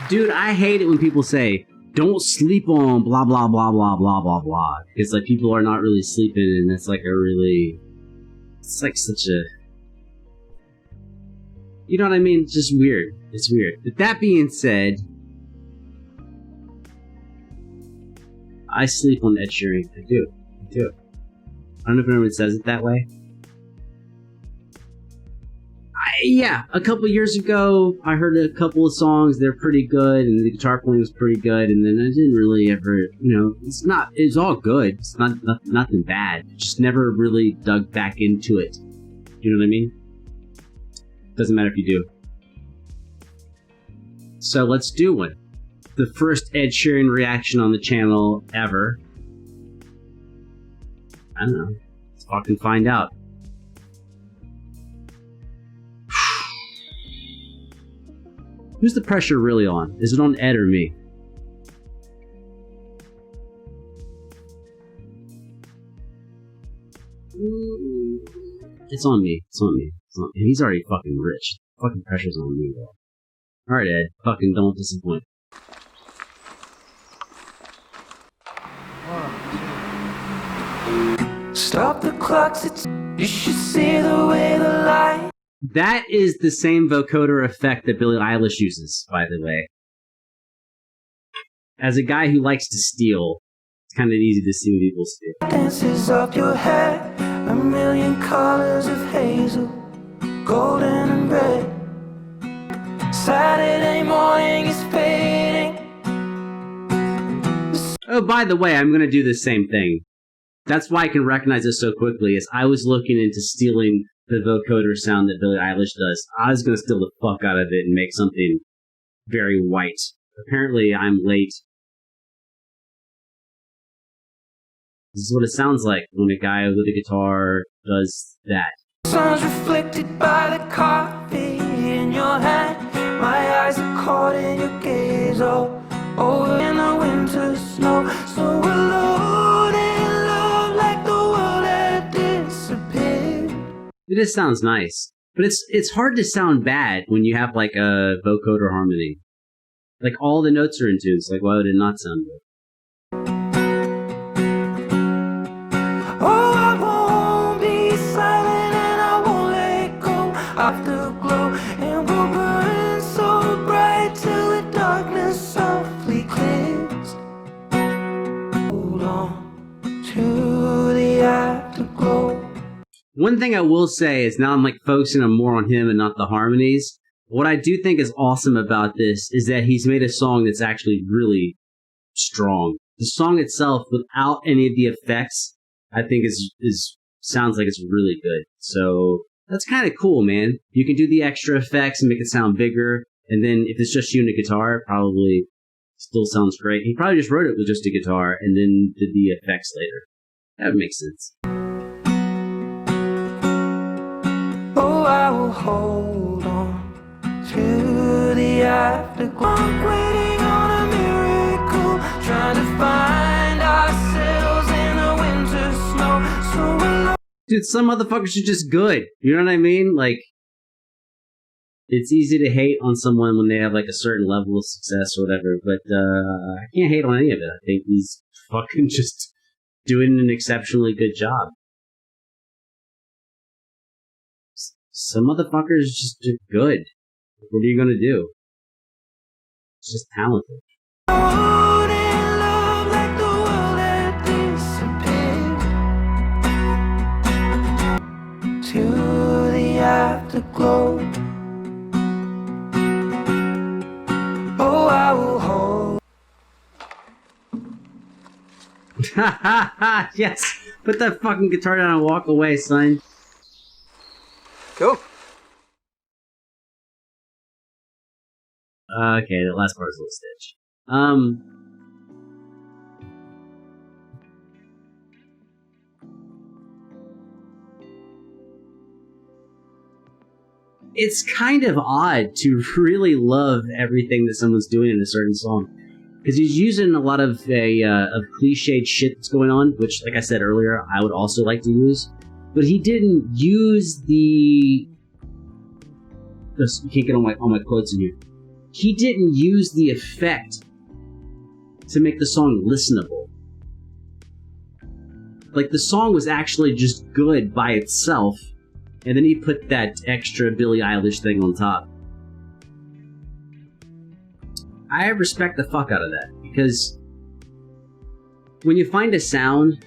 Dude, I hate it when people say, don't sleep on blah, blah, blah, blah, blah, blah, blah. It's like people are not really sleeping, and it's like a really... It's like such a... You know what I mean? It's just weird. It's weird. But that being said, I sleep on Ed Sheeran. I do. I do. I don't know if anyone says it that way. Yeah, a couple years ago, I heard a couple of songs. They're pretty good, and the guitar playing was pretty good. And then I didn't really ever, it's all good. It's nothing bad. Just never really dug back into it. You know what I mean? Doesn't matter if you do. So let's do one. The first Ed Sheeran reaction on the channel ever. I don't know. Let's fucking find out. Who's the pressure really on? Is it on Ed or me? It's on me. It's on me. It's on me. He's already fucking rich. Fucking pressure's on me, though. Alright, Ed. Fucking don't disappoint. Stop the clocks, you should see the way the light. That is the same vocoder effect that Billie Eilish uses, by the way. As a guy who likes to steal, it's kind of easy to see when people steal. Dances up your head, a million colors of hazel, golden and red. Saturday morning is fading. Oh, by the way, I'm going to do the same thing. That's why I can recognize this so quickly, is I was looking into stealing the vocoder sound that Billie Eilish does. I was going to steal the fuck out of it and make something very white. Apparently, I'm late. This is what it sounds like when a guy with a guitar does that. Sun's reflected by the coffee in your hand. My eyes are caught in your gaze, oh, over in the winter snow. So alone in love like the world had disappeared. It just sounds nice. But it's hard to sound bad when you have like a vocoder harmony. Like all the notes are in tune, so like why would it not sound good? Oh, I won't be silent and I won't let go. Afterglow, and we'll burn so bright till the darkness softly clears. Hold on to the afterglow. One thing I will say is now I'm like focusing more on him and not the harmonies. What I do think is awesome about this is that he's made a song that's actually really strong. The song itself, without any of the effects, I think is sounds like it's really good. So that's kind of cool, man. You can do the extra effects and make it sound bigger, and then if it's just you and a guitar, it probably still sounds great. He probably just wrote it with just a guitar and then did the effects later. That would make sense. Oh, I will hold on to the afterglow. I'm waiting on a miracle, trying to find ourselves in the winter snow. So alone. Dude, some motherfuckers are just good. You know what I mean? Like, it's easy to hate on someone when they have like a certain level of success or whatever, but I can't hate on any of it. I think he's fucking just doing an exceptionally good job. Some motherfuckers just are good. What are you gonna do? It's just talented. Out in love like the world had disappeared. To the afterglow. Oh, I will hold. Ha ha ha! Yes! Put that fucking guitar down and walk away, son. Cool. Okay, that last part is a little stitch. It's kind of odd to really love everything that someone's doing in a certain song. Because he's using a lot of cliched shit that's going on, which, like I said earlier, I would also like to use. But he didn't use the... You can't get all my quotes in here. he didn't use the effect to make the song listenable. Like, the song was actually just good by itself, and then he put that extra Billie Eilish thing on top. I respect the fuck out of that, because when you find a sound,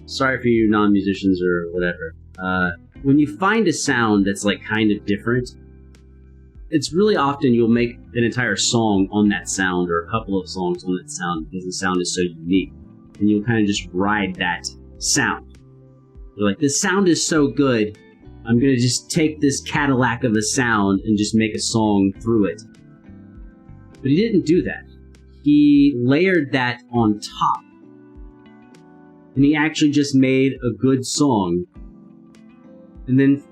sorry for you non-musicians or whatever, when you find a sound that's like kind of different, it's really often you'll make an entire song on that sound, or a couple of songs on that sound, because the sound is so unique, and you'll kind of just ride that sound. You're like, this sound is so good, I'm gonna just take this Cadillac of a sound and just make a song through it. But he didn't do that. He layered that on top, and he actually just made a good song. And then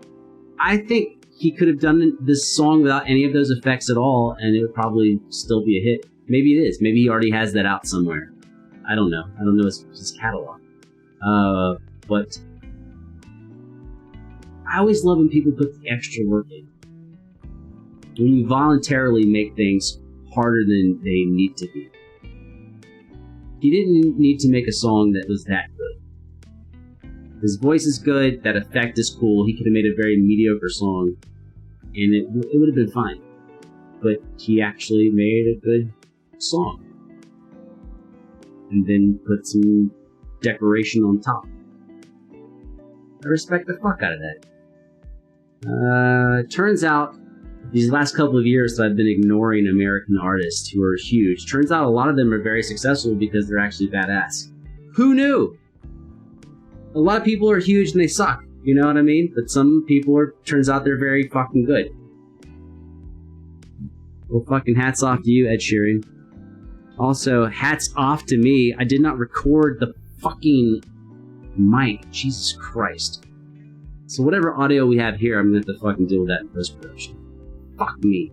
I think he could have done this song without any of those effects at all, and it would probably still be a hit. Maybe it is. Maybe he already has that out somewhere. I don't know. I don't know his catalog. But I always love when people put the extra work in. When you voluntarily make things harder than they need to be. He didn't need to make a song that was that good. His voice is good, that effect is cool, he could have made a very mediocre song, and it would have been fine. But he actually made a good song. And then put some decoration on top. I respect the fuck out of that. Turns out, these last couple of years that I've been ignoring American artists who are huge, turns out a lot of them are very successful because they're actually badass. Who knew? A lot of people are huge and they suck, you know what I mean? But some people turns out they're very fucking good. Well, fucking hats off to you, Ed Sheeran. Also, hats off to me. I did not record the fucking mic. Jesus Christ. So whatever audio we have here, I'm gonna have to fucking deal with that in post-production. Fuck me.